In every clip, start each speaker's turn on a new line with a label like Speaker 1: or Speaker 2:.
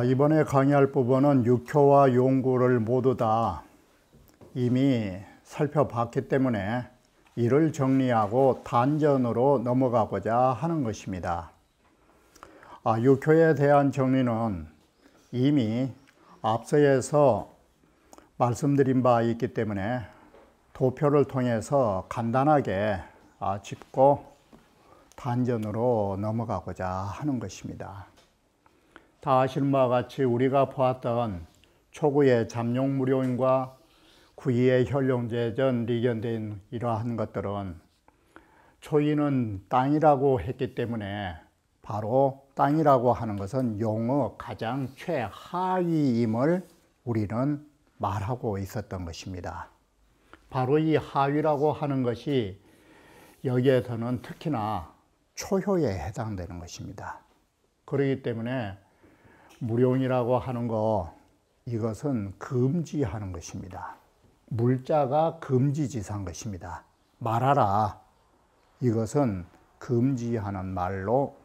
Speaker 1: 이번에 강의할 부분은 육효와 용구를 모두 다 이미 살펴봤기 때문에 이를 정리하고 단전으로 넘어가고자 하는 것입니다. 육효에 대한 정리는 이미 앞서에서 말씀드린 바 있기 때문에 도표를 통해서 간단하게 짚고 단전으로 넘어가고자 하는 것입니다. 다 아시는 바와 같이 우리가 보았던 초구의 잠룡무료인과 구이의 혈룡제전, 리견대인 이러한 것들은 초이는 땅이라고 했기 때문에 바로 땅이라고 하는 것은 용의 가장 최하위임을 우리는 말하고 있었던 것입니다. 바로 이 하위라고 하는 것이 여기에서는 특히나 초효에 해당되는 것입니다. 그렇기 때문에 무룡이라고 하는 거, 이것은 금지하는 것입니다. 물자가 금지지사한 것입니다. 말하라, 이것은 금지하는 말로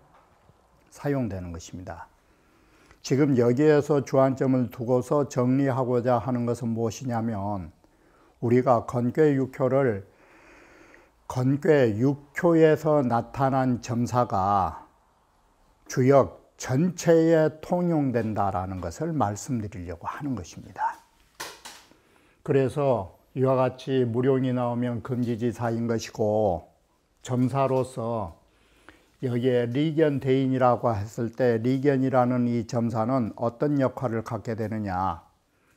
Speaker 1: 사용되는 것입니다. 지금 여기에서 주안점을 두고서 정리하고자 하는 것은 무엇이냐면, 우리가 건괴육효를 건괴육효에서 나타난 점사가 주역 전체에 통용된다라는 것을 말씀드리려고 하는 것입니다. 그래서 이와 같이 무룡이 나오면 금지지사인 것이고, 점사로서 여기에 리견대인이라고 했을 때 리견이라는 이 점사는 어떤 역할을 갖게 되느냐,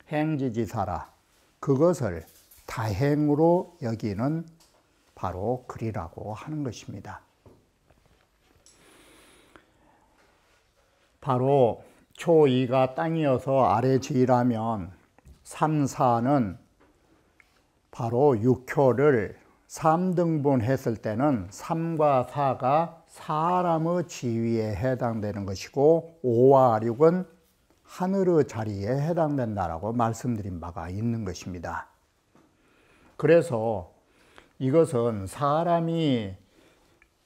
Speaker 1: 행지지사라, 그것을 다행으로 여기는 바로 글이라고 하는 것입니다. 바로 초2가 땅이어서 아래지라면 3, 4는 바로 6효를 3등분 했을 때는 3과 4가 사람의 지위에 해당되는 것이고, 5와 6은 하늘의 자리에 해당된다라고 말씀드린 바가 있는 것입니다. 그래서 이것은 사람이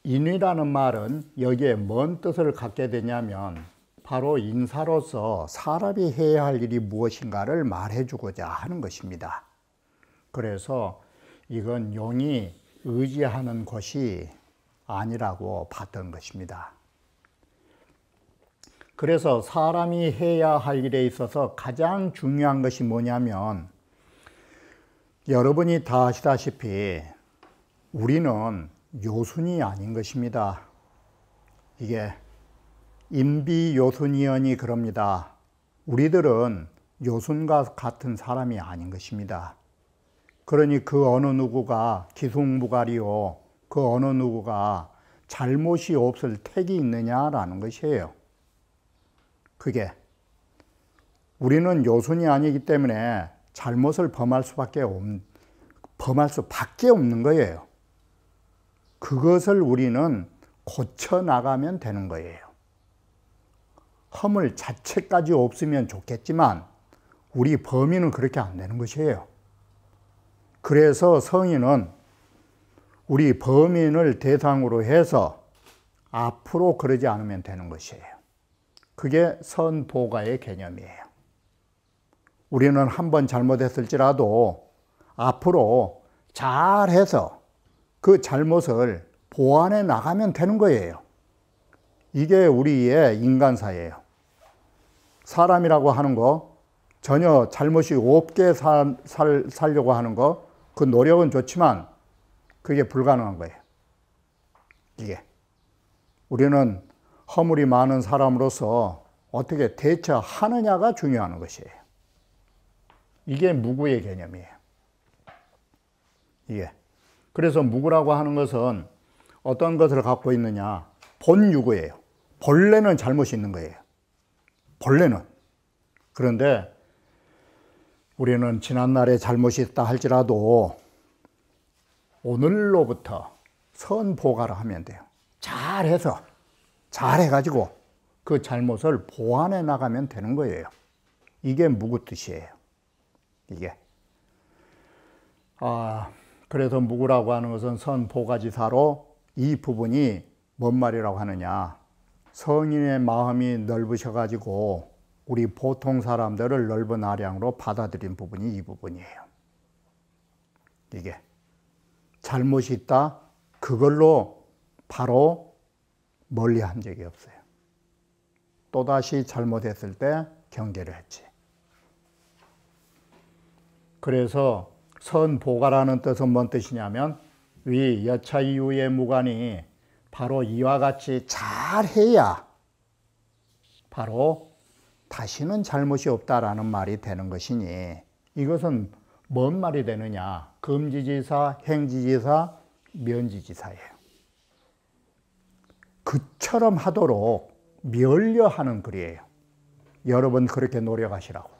Speaker 1: 인이라는 말은 여기에 뭔 뜻을 갖게 되냐면, 바로 인사로서 사람이 해야 할 일이 무엇인가를 말해주고자 하는 것입니다. 그래서 이건 용이 의지하는 것이 아니라고 봤던 것입니다. 그래서 사람이 해야 할 일에 있어서 가장 중요한 것이 뭐냐면, 여러분이 다 아시다시피 우리는 요순이 아닌 것입니다. 이게 임비요순이언이 그럽니다. 우리들은 요순과 같은 사람이 아닌 것입니다. 그러니 그 어느 누구가 기승무갈이요, 그 어느 누구가 잘못이 없을 택이 있느냐라는 것이에요. 그게 우리는 요순이 아니기 때문에 잘못을 범할 수밖에 없는 거예요. 그것을 우리는 고쳐나가면 되는 거예요. 허물 자체까지 없으면 좋겠지만 우리 범인은 그렇게 안 되는 것이에요. 그래서 성인은 우리 범인을 대상으로 해서 앞으로 그러지 않으면 되는 것이에요. 그게 선보가의 개념이에요. 우리는 한번 잘못했을지라도 앞으로 잘해서 그 잘못을 보완해 나가면 되는 거예요. 이게 우리의 인간사예요. 사람이라고 하는 거, 전혀 잘못이 없게 살려고 하는 거, 그 노력은 좋지만 그게 불가능한 거예요. 이게 우리는 허물이 많은 사람으로서 어떻게 대처하느냐가 중요한 것이에요. 이게 무구의 개념이에요. 이게 그래서 무구라고 하는 것은 어떤 것을 갖고 있느냐, 본유구예요. 본래는 잘못이 있는 거예요. 본래는. 그런데 우리는 지난날에 잘못이 있다 할지라도 오늘로부터 선보가를 하면 돼요. 잘해가지고 그 잘못을 보완해 나가면 되는 거예요. 이게 무구 뜻이에요. 이게. 그래서 무구라고 하는 것은 선보가지사로 이 부분이 뭔 말이라고 하느냐, 성인의 마음이 넓으셔가지고 우리 보통 사람들을 넓은 아량으로 받아들인 부분이 이 부분이에요. 이게 잘못이 있다, 그걸로 바로 멀리한 적이 없어요. 또다시 잘못했을 때 경계를 했지. 그래서 선보가라는 뜻은 뭔 뜻이냐면 위 여차 이후의 무관이 바로 이와 같이 잘해야 바로 다시는 잘못이 없다라는 말이 되는 것이니, 이것은 뭔 말이 되느냐? 금지지사, 행지지사, 면지지사예요. 그처럼 하도록 멸려하는 글이에요. 여러분 그렇게 노력하시라고.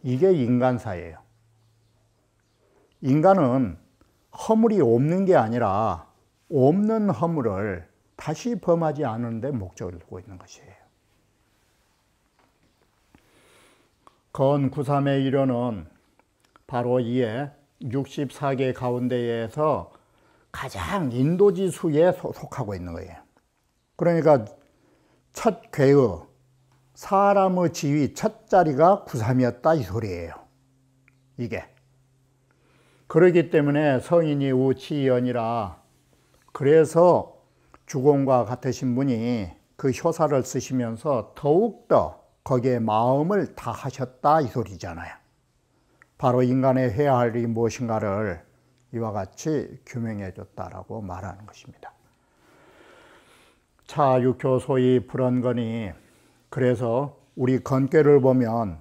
Speaker 1: 이게 인간사예요. 인간은 허물이 없는 게 아니라 없는 허물을 다시 범하지 않는 데 목적을 두고 있는 것이에요. 건 93의 이론은 바로 이에 64개 가운데에서 가장 인도지수에 속하고 있는 거예요. 그러니까 첫 괴의 사람의 지위 첫 자리가 93이었다 이 소리예요. 이게. 그렇기 때문에 성인이 우치연이라, 그래서 주공과 같으신 분이 그 효사를 쓰시면서 더욱더 거기에 마음을 다하셨다 이 소리잖아요. 바로 인간의 해야 할 일이 무엇인가를 이와 같이 규명해 줬다라고 말하는 것입니다. 차육효 소위 불언건이, 그래서 우리 건괴를 보면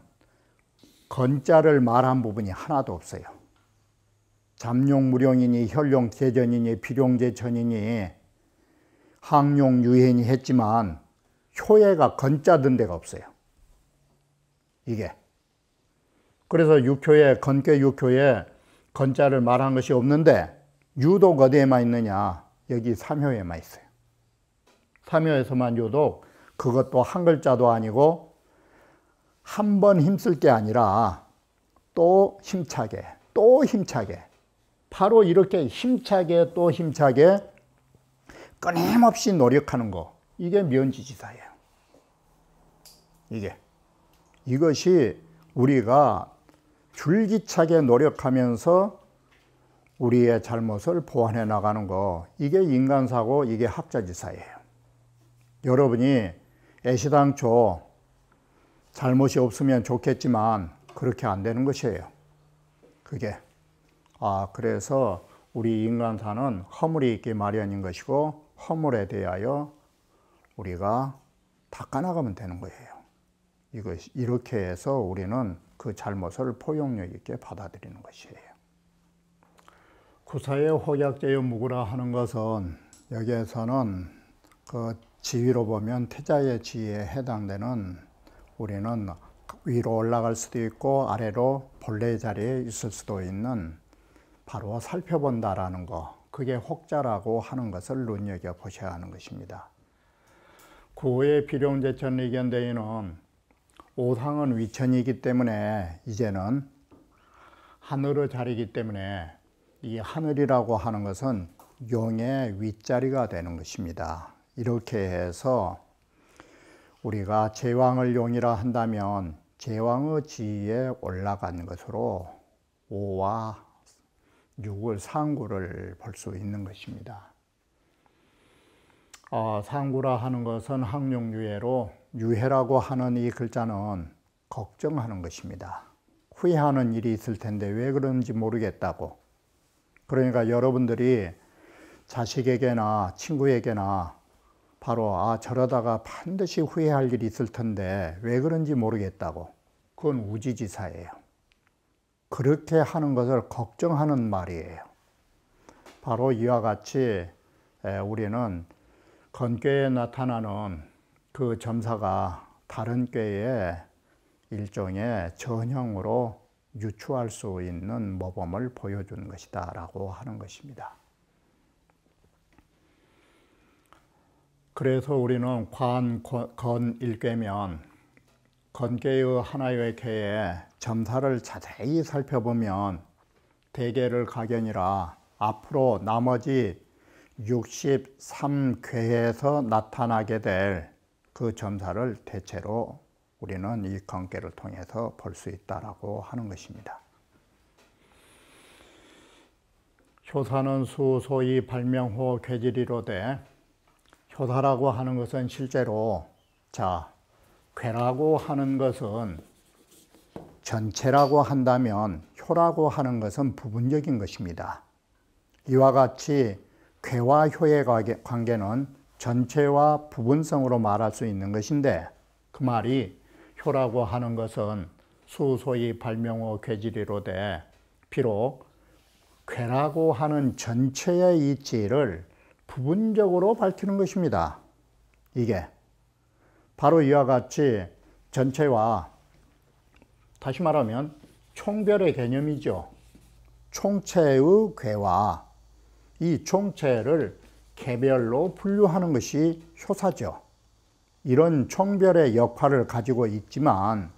Speaker 1: 건자를 말한 부분이 하나도 없어요. 잠룡무룡이니 혈룡계전이니 비룡제천이니 항룡유해니 했지만 효에가 건자 든 데가 없어요. 이게. 그래서 육효에, 건괴 육효에 건자를 말한 것이 없는데 유독 어디에만 있느냐? 여기 삼효에만 있어요. 삼효에서만 유독, 그것도 한 글자도 아니고 한 번 힘쓸 게 아니라 또 힘차게, 또 힘차게, 바로 이렇게 힘차게 또 힘차게 끊임없이 노력하는 거, 이게 면지지사예요. 이것이 우리가 줄기차게 노력하면서 우리의 잘못을 보완해 나가는 거, 이게 인간사고, 이게 학자지사예요. 여러분이 애시당초 잘못이 없으면 좋겠지만 그렇게 안 되는 것이에요. 그게. 그래서 우리 인간사는 허물이 있기 마련인 것이고, 허물에 대하여 우리가 닦아나가면 되는 거예요. 이렇게 해서 우리는 그 잘못을 포용력 있게 받아들이는 것이에요. 구사의 혹약제의 무구라 하는 것은, 여기에서는 그 지위로 보면 태자의 지위에 해당되는, 우리는 위로 올라갈 수도 있고 아래로 본래 자리에 있을 수도 있는, 바로 살펴본다라는 거, 그게 혹자라고 하는 것을 눈여겨보셔야 하는 것입니다. 구의 비룡제천 의견대의는 오상은 위천이기 때문에 이제는 하늘의 자리이기 때문에 이 하늘이라고 하는 것은 용의 윗자리가 되는 것입니다. 이렇게 해서 우리가 제왕을 용이라 한다면 제왕의 지위에 올라간 것으로 5와 6을 상구를 볼 수 있는 것입니다. 상구라 하는 것은 항룡유해로, 유해라고 하는 이 글자는 걱정하는 것입니다. 후회하는 일이 있을 텐데 왜 그런지 모르겠다고. 그러니까 여러분들이 자식에게나 친구에게나 바로 저러다가 반드시 후회할 일이 있을 텐데 왜 그런지 모르겠다고. 그건 우지지사예요. 그렇게 하는 것을 걱정하는 말이에요. 바로 이와 같이 우리는 건괴에 나타나는 그 점사가 다른 꾀의 일종의 전형으로 유추할 수 있는 모범을 보여주는 것이다 라고 하는 것입니다. 그래서 우리는 건 일괴면 건괴의 하나의 꾀에 점사를 자세히 살펴보면 대개를 가견이라 앞으로 나머지 63궤에서 나타나게 될 그 점사를 대체로 우리는 이 관계를 통해서 볼 수 있다라고 하는 것입니다. 효사는 수소이 발명호 괴질이로되, 효사라고 하는 것은 실제로 괴라고 하는 것은 전체라고 한다면 효라고 하는 것은 부분적인 것입니다. 이와 같이 괴와 효의 관계는 전체와 부분성으로 말할 수 있는 것인데, 그 말이 효라고 하는 것은 수소이 발명호 괴질이로되 비록 괴라고 하는 전체의 이치를 부분적으로 밝히는 것입니다. 이게 바로 이와 같이 전체와, 다시 말하면 총별의 개념이죠. 총체의 괴와 이 총체를 개별로 분류하는 것이 효사죠. 이런 총별의 역할을 가지고 있지만,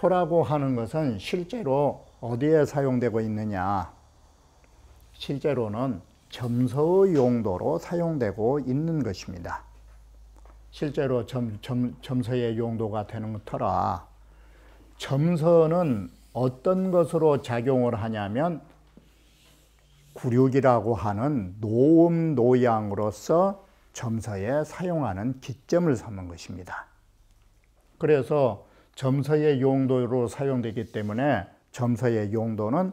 Speaker 1: 효라고 하는 것은 실제로 어디에 사용되고 있느냐? 실제로는 점서의 용도로 사용되고 있는 것입니다. 실제로 점서의 용도가 되는 터라, 점서는 어떤 것으로 작용을 하냐면 굴육이라고 하는 노음 노양으로서 점서에 사용하는 기점을 삼는 것입니다. 그래서 점서의 용도로 사용되기 때문에 점서의 용도는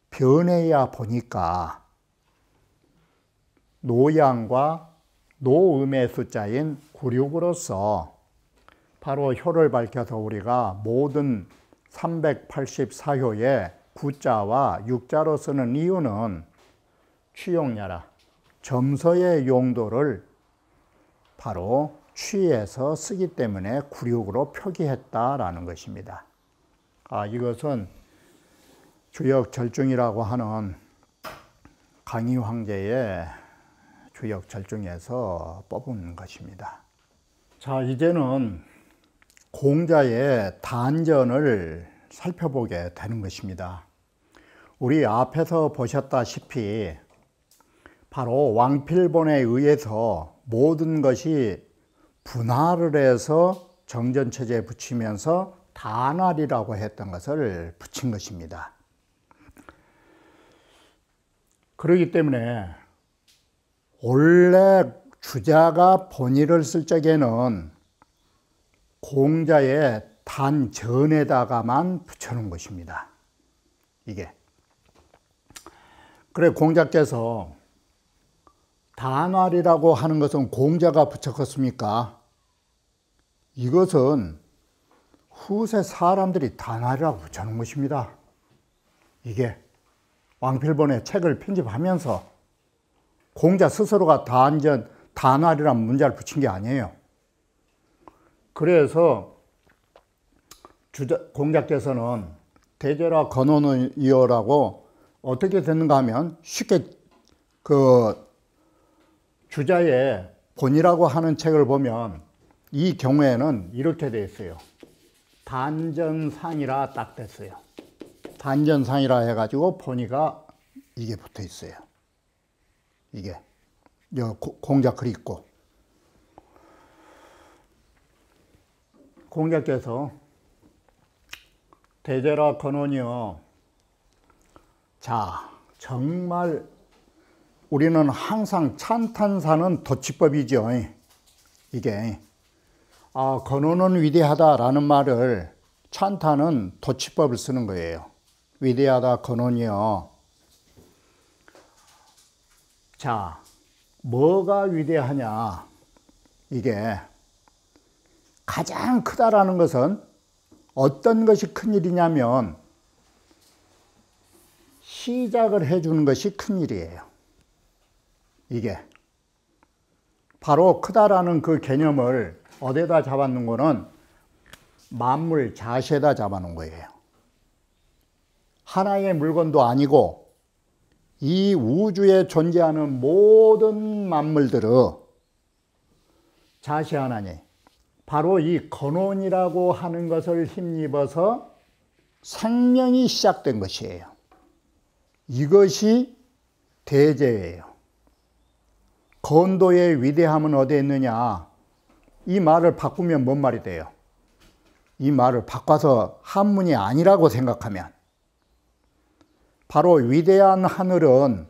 Speaker 1: 변해야 보니까 노양과 노음의 숫자인 굴육으로서 바로 효를 밝혀서 우리가 모든 384효에 구자와 육자로 쓰는 이유는 취용야라, 점서의 용도를 바로 취해서 쓰기 때문에 굴육으로 표기했다라는 것입니다. 이것은 주역절중이라고 하는 강희 황제의 주역절중에서 뽑은 것입니다. 자, 이제는 공자의 단전을 살펴보게 되는 것입니다. 우리 앞에서 보셨다시피 바로 왕필본에 의해서 모든 것이 분할을 해서 정전체제에 붙이면서 단할이라고 했던 것을 붙인 것입니다. 그렇기 때문에 원래 주자가 본의를 쓸 적에는 공자의 단전에다가만 붙여놓은 것입니다. 이게. 그래, 공자께서 단할이라고 하는 것은 공자가 붙였겠습니까? 이것은 후세 사람들이 단할이라고 붙여놓은 것입니다. 이게 왕필본의 책을 편집하면서 공자 스스로가 단할이라는 문자를 붙인 게 아니에요. 그래서 공자께서는 대제라 건원이여라고 어떻게 됐는가 하면 쉽게 주자의 본이라고 하는 책을 보면 이 경우에는 이렇게 돼 있어요. 단전상이라 딱 됐어요. 단전상이라 해가지고 본이가 이게 붙어 있어요. 이게 공자 글이 있고, 공자께서 대제라 건원이여, 자, 정말 우리는 항상 찬탄사는 도치법이죠. 이게 건원은 위대하다라는 말을, 찬탄은 도치법을 쓰는 거예요. 위대하다 건원이여. 자, 뭐가 위대하냐? 이게 가장 크다라는 것은 어떤 것이 큰일이냐면 시작을 해주는 것이 큰일이에요. 이게 바로 크다라는 그 개념을 어디다 잡아놓은 거는 만물 자체에다 잡아놓은 거예요. 하나의 물건도 아니고 이 우주에 존재하는 모든 만물들의 자시 하나니 바로 이 건원이라고 하는 것을 힘입어서 생명이 시작된 것이에요. 이것이 대제예요. 건도의 위대함은 어디에 있느냐? 이 말을 바꾸면 뭔 말이 돼요? 이 말을 바꿔서 한문이 아니라고 생각하면 바로 위대한 하늘은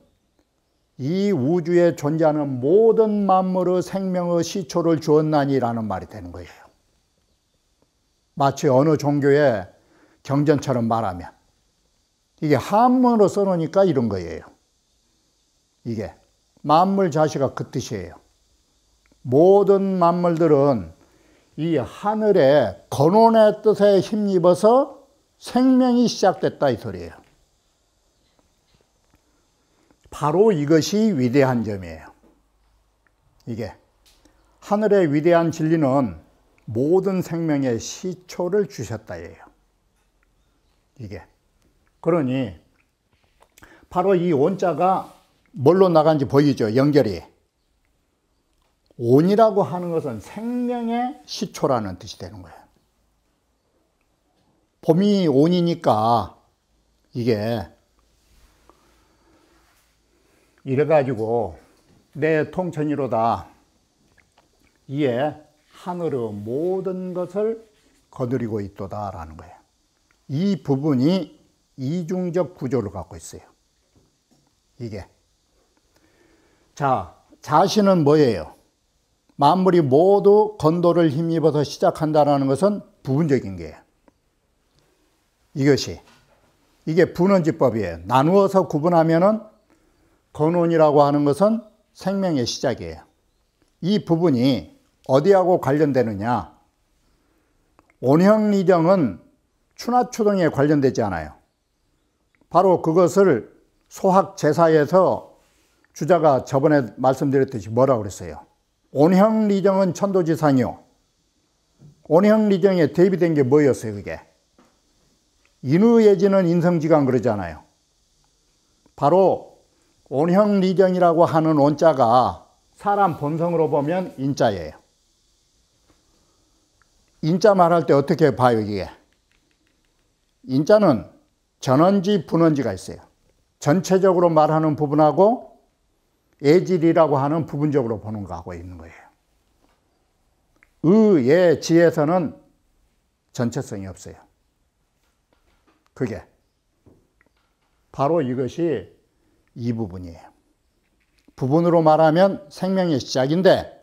Speaker 1: 이 우주에 존재하는 모든 만물의 생명의 시초를 주었나니라는 말이 되는 거예요. 마치 어느 종교의 경전처럼 말하면 이게 한문으로 써놓으니까 이런 거예요. 이게 만물 자체가 그 뜻이에요. 모든 만물들은 이 하늘의 근원의 뜻에 힘입어서 생명이 시작됐다 이 소리예요. 바로 이것이 위대한 점이에요. 이게 하늘의 위대한 진리는 모든 생명의 시초를 주셨다예요. 이게 그러니 바로 이 온자가 뭘로 나간지 보이죠? 연결이. 온이라고 하는 것은 생명의 시초라는 뜻이 되는 거예요. 봄이 온이니까 이게 이래가지고 내 통천이로다 이에 하늘의 모든 것을 거느리고 있도다라는 거예요. 이 부분이 이중적 구조를 갖고 있어요. 이게. 자, 자신은 뭐예요? 만물이 모두 건도를 힘입어서 시작한다는 것은 부분적인 거예요. 이게 분원지법이에요. 나누어서 구분하면은 근원이라고 하는 것은 생명의 시작이에요. 이 부분이 어디하고 관련되느냐? 온형리정은 추나추동에 관련되지 않아요. 바로 그것을 소학제사에서 주자가 저번에 말씀드렸듯이 뭐라고 그랬어요? 온형리정은 천도지상이요. 온형리정에 대비된 게 뭐였어요, 그게? 인의예지는 인성지강 그러잖아요. 바로 온형리정이라고 하는 온자가 사람 본성으로 보면 인자예요. 인자 말할 때 어떻게 봐요, 이게? 인자는 전원지, 분원지가 있어요. 전체적으로 말하는 부분하고 예질이라고 하는 부분적으로 보는 거하고 있는 거예요. 의, 지에서는 전체성이 없어요. 그게 바로 이것이 이 부분이에요. 부분으로 말하면 생명의 시작인데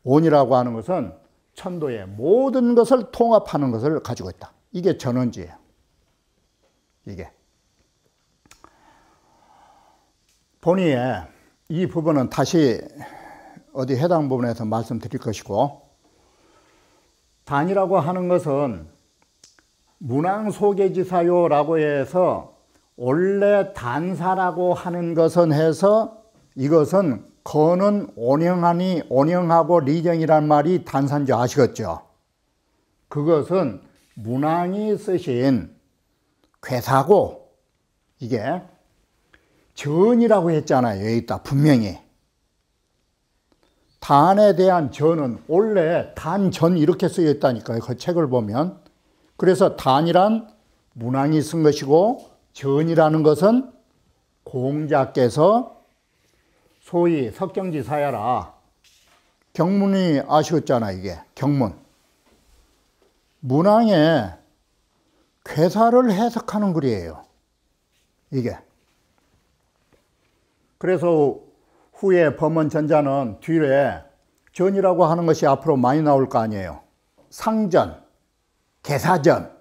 Speaker 1: 온이라고 하는 것은 천도의 모든 것을 통합하는 것을 가지고 있다. 이게 전원지예요. 이게. 본의에 이 부분은 다시 어디 해당 부분에서 말씀드릴 것이고, 단이라고 하는 것은 문왕소계지사요라고 해서 원래 단사라고 하는 것은 해서 이것은 건은 온형하니 온형하고 리정이란 말이 단사인 줄 아시겠죠? 그것은 문왕이 쓰신 괴사고 이게 전이라고 했잖아요. 여기 있다 분명히. 단에 대한 전은 원래 단전 이렇게 쓰여 있다니까요. 그 책을 보면. 그래서 단이란 문왕이 쓴 것이고 전이라는 것은 공자께서 소위 석경지사야라. 경문이 아시겠잖아 이게 경문. 문왕의 괴사를 해석하는 글이에요. 이게. 그래서 후에 범언전자는 뒤에 전이라고 하는 것이 앞으로 많이 나올 거 아니에요. 상전, 개사전.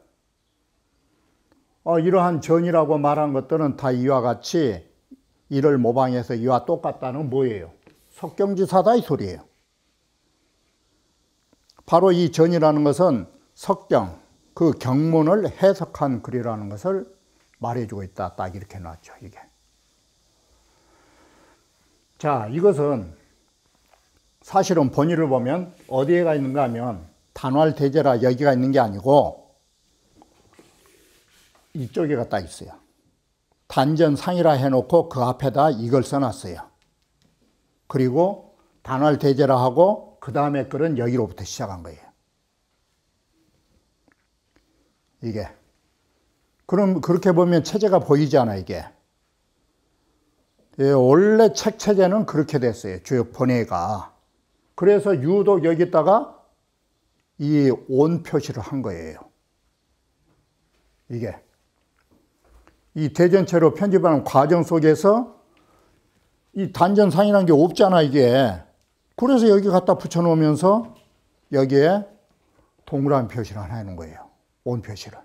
Speaker 1: 이러한 전이라고 말한 것들은 다 이와 같이 이를 모방해서 이와 똑같다는 뭐예요? 석경지사다 이 소리예요. 바로 이 전이라는 것은 석경, 그 경문을 해석한 글이라는 것을 말해주고 있다. 딱 이렇게 놨죠, 이게. 자, 이것은 사실은 본의를 보면 어디에가 있는가 하면 단활대제라 여기가 있는 게 아니고 이쪽에가 딱 있어요. 단전상이라 해놓고 그 앞에다 이걸 써놨어요. 그리고 단활대제라 하고 그 다음에 글은 여기로부터 시작한 거예요. 이게. 그럼 그렇게 보면 체제가 보이잖아, 이게. 예, 원래 책 체제는 그렇게 됐어요. 주역 본회가. 그래서 유독 여기다가 이 온 표시를 한 거예요. 이게. 이 대전체로 편집하는 과정 속에서 이 단전상이라는 게 없잖아, 이게. 그래서 여기 갖다 붙여놓으면서 여기에 동그라미 표시를 하나 해놓은 거예요. 온 표시를.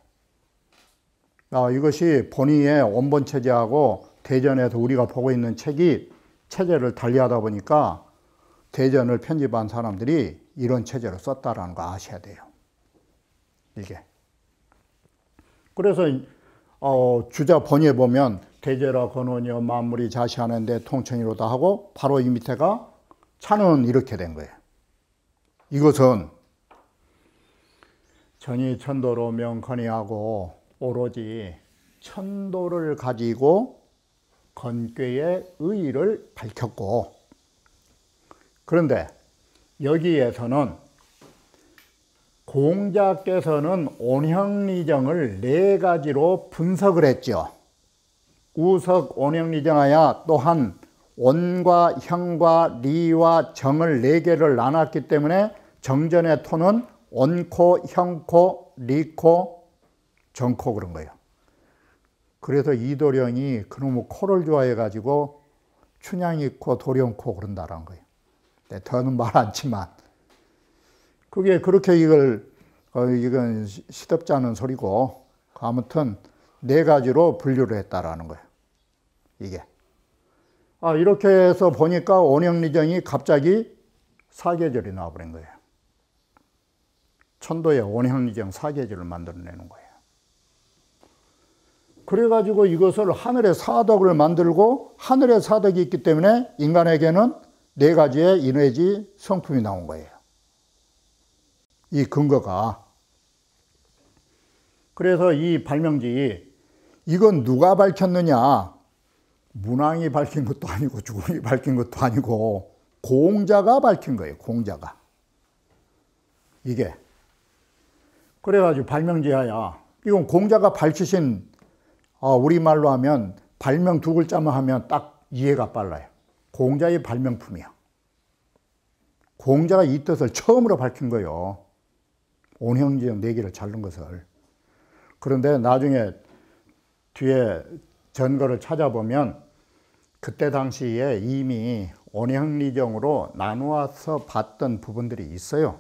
Speaker 1: 이것이 본의의 원본 체제하고 대전에서 우리가 보고 있는 책이 체제를 달리하다 보니까 대전을 편집한 사람들이 이런 체제를 썼다라는 거 아셔야 돼요. 이게. 그래서 주자 번역에 보면 대제라 건원이여 만물이 자시하는데 통천이로다 하고 바로 이 밑에가 차는 이렇게 된 거예요. 이것은 전이 천도로 명건의하고 오로지 천도를 가지고 건괴의 의의를 밝혔고, 그런데 여기에서는 공자께서는 온형리정을 4가지로 분석을 했죠. 우석 온형리정하여 또한 온과 형과 리와 정을 4개를 나눴기 때문에 정전의 토는 온코, 형코, 리코, 정코 그런 거예요. 그래서 이도령이 그놈의 코를 좋아해가지고 춘향이 코, 도령코 그런다라는 거예요. 더는 말 않지만 그게 그렇게 이건 시덥지 않은 소리고, 아무튼 4가지로 분류를 했다라는 거예요. 이게. 이렇게 해서 보니까 온형리정이 갑자기 사계절이 나와버린 거예요. 천도에 온형리정 사계절을 만들어내는 거예요. 그래가지고 이것을 하늘의 사덕을 만들고, 하늘의 사덕이 있기 때문에 인간에게는 4가지의 인외지 성품이 나온 거예요. 이 근거가. 그래서 이 발명지, 이건 누가 밝혔느냐? 문왕이 밝힌 것도 아니고 주공이 밝힌 것도 아니고 공자가 밝힌 거예요. 공자가. 이게. 그래가지고 발명지하야. 이건 공자가 밝히신, 우리말로 하면 발명 2글자만 하면 딱 이해가 빨라요. 공자의 발명품이야. 공자가 이 뜻을 처음으로 밝힌 거예요. 온형지정 4개를 자른 것을. 그런데 나중에 뒤에 전거를 찾아보면 그때 당시에 이미 온형리정으로 나누어서 봤던 부분들이 있어요.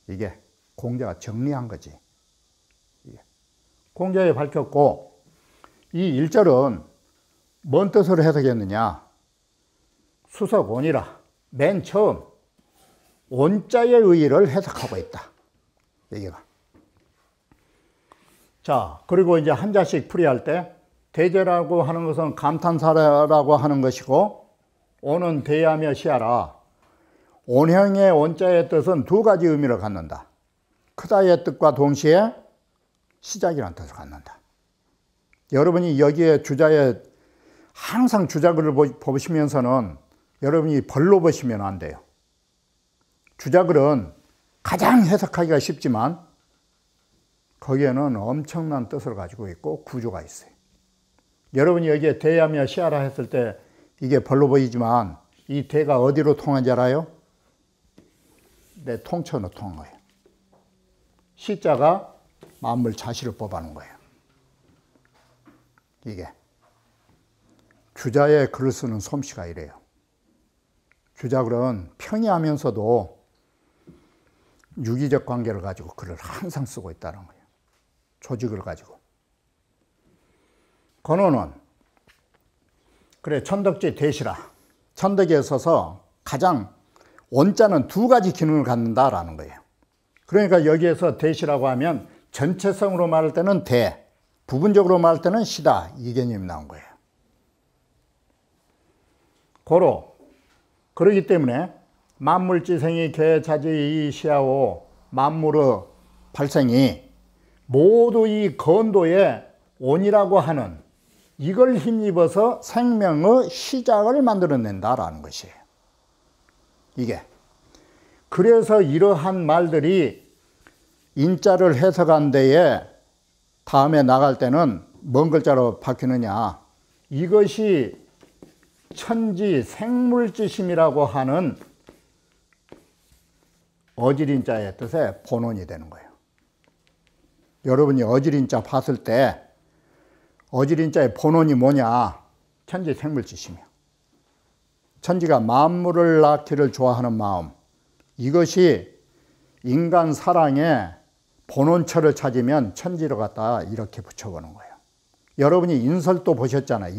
Speaker 1: 이게 공자가 정리한 거지. 공자에 밝혔고, 이 1절은 뭔 뜻으로 해석했느냐? 수석온이라 맨 처음 온자의 의의를 해석하고 있다. 여기가. 자, 그리고 이제 한자씩 풀이할 때 대제라고 하는 것은 감탄사라고 하는 것이고, 온은 대하며 시하라. 온형의 온자의 뜻은 2가지 의미를 갖는다. 크다의 뜻과 동시에 시작이라는 뜻을 갖는다. 여러분이 여기에 주자에 항상 주자글을 보시면서는 여러분이 벌로 보시면 안 돼요. 주자글은 가장 해석하기가 쉽지만 거기에는 엄청난 뜻을 가지고 있고 구조가 있어요. 여러분이 여기에 대하며 시하라 했을 때 이게 벌로 보이지만 이 대가 어디로 통한지 알아요? 내 통천으로 통한 거예요. 시자가 만물 자시를 뽑아놓은 거예요. 이게. 주자에 글을 쓰는 솜씨가 이래요. 주자글은 평이하면서도 유기적 관계를 가지고 글을 항상 쓰고 있다는 거예요. 조직을 가지고. 건어는 그래 천덕지 대시라. 천덕에 있어서 가장 온자는 2가지 기능을 갖는다라는 거예요. 그러니까 여기에서 대시라고 하면 전체성으로 말할 때는 대, 부분적으로 말할 때는 시다, 이 개념이 나온 거예요. 고로 그러기 때문에 만물지생이 개자지 시하오 만물의 발생이 모두 이 건도의 온이라고 하는 이걸 힘입어서 생명의 시작을 만들어낸다라는 것이에요. 이게. 그래서 이러한 말들이 인자를 해석한 데에 다음에 나갈 때는 뭔 글자로 바뀌느냐. 이것이 천지 생물지심이라고 하는 어지린자의 뜻의 본원이 되는 거예요. 여러분이 어지린자 봤을 때 어지린자의 본원이 뭐냐? 천지생물지시며 천지가 만물을 낳기를 좋아하는 마음, 이것이 인간 사랑의 본원처를 찾으면 천지를 갖다 이렇게 붙여보는 거예요. 여러분이 인설도 보셨잖아요.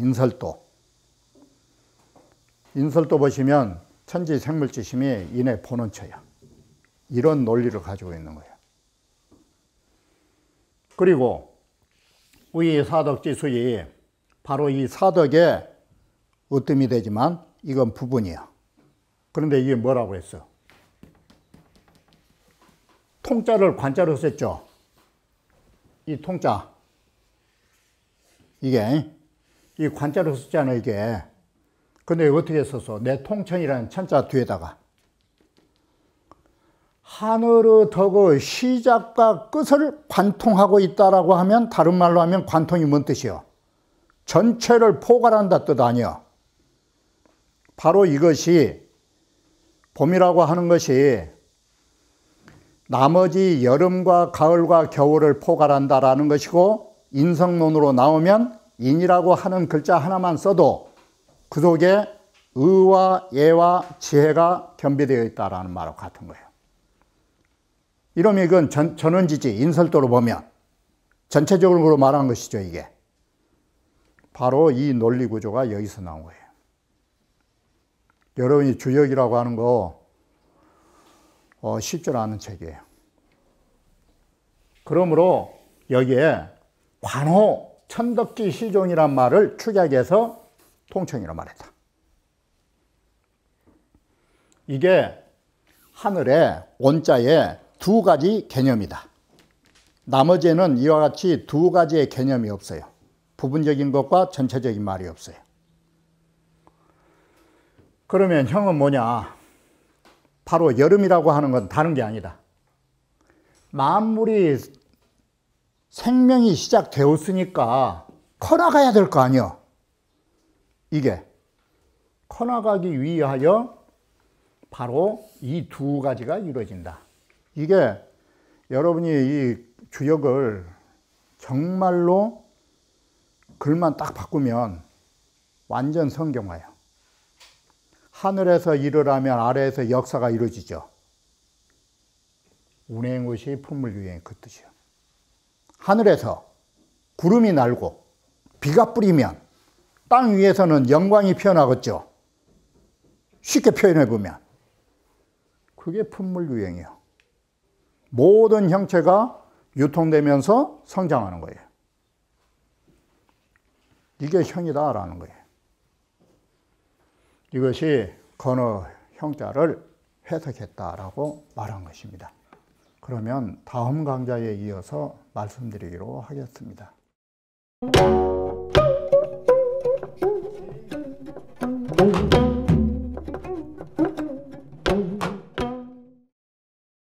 Speaker 1: 인설도 보시면 천지생물지심이 인의 본원처야. 이런 논리를 가지고 있는 거예요. 그리고 우리 사덕지수이 바로 이 사덕에 으뜸이 되지만 이건 부분이야. 그런데 이게 뭐라고 했어? 통자를 관자로 썼죠. 이 통자, 이게 이 관자로 썼잖아 이게. 근데 어떻게 썼어? 내 통천이라는 천자 뒤에다가 하늘의 덕의 시작과 끝을 관통하고 있다라고 하면, 다른 말로 하면 관통이 뭔 뜻이요? 전체를 포괄한다 뜻 아니요. 바로 이것이 봄이라고 하는 것이 나머지 여름과 가을과 겨울을 포괄한다라는 것이고, 인성론으로 나오면 인이라고 하는 글자 하나만 써도 그 속에 의와 예와 지혜가 겸비되어 있다라는 말과 같은 거예요. 이러면 이건 전원지지, 인설도로 보면 전체적으로 말한 것이죠. 이게 바로 이 논리 구조가 여기서 나온 거예요. 여러분이 주역이라고 하는 거 쉽지 않은 책이에요. 그러므로 여기에 관호, 천덕지 시종이란 말을 축약해서 통천이라고 말했다. 이게 하늘의 온자의 두 가지 개념이다. 나머지는 이와 같이 두 가지의 개념이 없어요. 부분적인 것과 전체적인 말이 없어요. 그러면 형은 뭐냐? 바로 여름이라고 하는 건 다른 게 아니다. 만물이 생명이 시작되었으니까 커나가야 될 거 아니요. 이게 커나가기 위하여 바로 이 두 가지가 이루어진다. 이게 여러분이 이 주역을 정말로 글만 딱 바꾸면 완전 성경화예요. 하늘에서 일을 하면 아래에서 역사가 이루어지죠. 운행것이 풍물유행, 그 뜻이요. 하늘에서 구름이 날고 비가 뿌리면 땅 위에서는 영광이 피어나겠죠. 쉽게 표현해 보면 그게 풍물유행이요. 모든 형체가 유통되면서 성장하는 거예요. 이게 형이다라는 거예요. 이것이 건어 형자를 해석했다라고 말한 것입니다. 그러면 다음 강좌에 이어서 말씀드리기로 하겠습니다.